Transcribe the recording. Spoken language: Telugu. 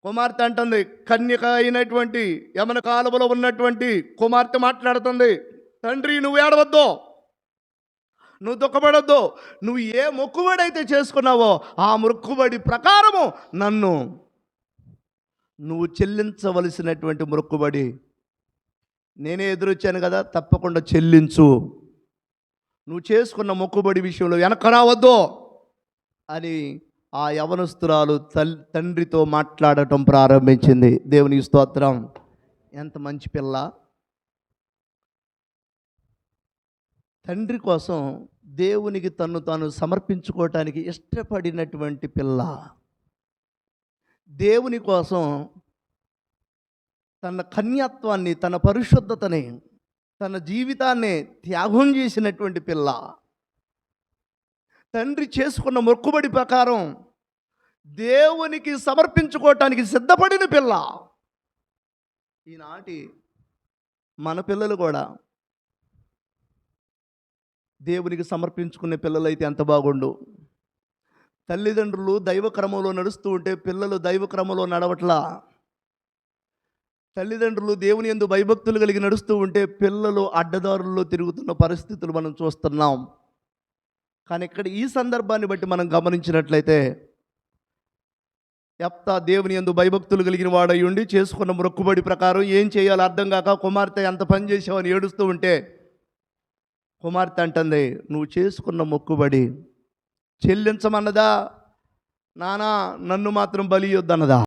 కుమార్తె అంటుంది, కన్యక అయినటువంటి యమన కాలువలో ఉన్నటువంటి కుమార్తె మాట్లాడుతుంది, తండ్రి నువ్వు ఏడవద్దు, నువ్వు దుఃఖపడొద్దు, నువ్వు ఏ మొక్కుబడి అయితే చేసుకున్నావో ఆ మొక్కుబడి ప్రకారము నన్ను నువ్వు చెల్లించవలసినటువంటి మొక్కుబడి నేనే ఎదురొచ్చాను కదా, తప్పకుండా చెల్లించు, నువ్వు చేసుకున్న మొక్కుబడి విషయంలో వెనక రావద్దు అని ఆ యవనస్తురాలు తండ్రితో మాట్లాడటం ప్రారంభించింది. దేవునికి స్తోత్రం. ఎంత మంచి పిల్ల! తండ్రి కోసం దేవునికి తను తాను సమర్పించుకోవటానికి ఇష్టపడినటువంటి పిల్ల, దేవుని కోసం తన కన్యాత్వాన్ని, తన పరిశుద్ధతని, తన జీవితాన్ని త్యాగం చేసినటువంటి పిల్ల, తండ్రి చేసుకున్న మొక్కుబడి ప్రకారం దేవునికి సమర్పించుకోవటానికి సిద్ధపడిన పిల్ల. ఈనాటి మన పిల్లలు కూడా దేవునికి సమర్పించుకునే పిల్లలైతే ఎంత బాగుండు. తల్లిదండ్రులు దైవ క్రమంలో నడుస్తూ ఉంటే పిల్లలు దైవ క్రమంలో నడవట్లా. తల్లిదండ్రులు దేవుని యందు భయభక్తులు కలిగి నడుస్తూ ఉంటే పిల్లలు అడ్డదారుల్లో తిరుగుతున్న పరిస్థితులు మనం చూస్తున్నాం. కానీ ఇక్కడ ఈ సందర్భాన్ని బట్టి మనం గమనించినట్లయితే, యెఫ్తా దేవుని యందు భయభక్తులు కలిగిన వాడై ఉండి చేసుకున్న మొక్కుబడి ప్రకారం ఏం చేయాలో అర్థం కాక కుమార్తె ఎంత పని చేసావని ఏడుస్తూ ఉంటే, కుమార్తె అంటుంది, నువ్వు చేసుకున్న మొక్కుబడి చెల్లించమన్నదా, నానా నన్ను మాత్రం బలి ఇయ్యొద్దన్నదా?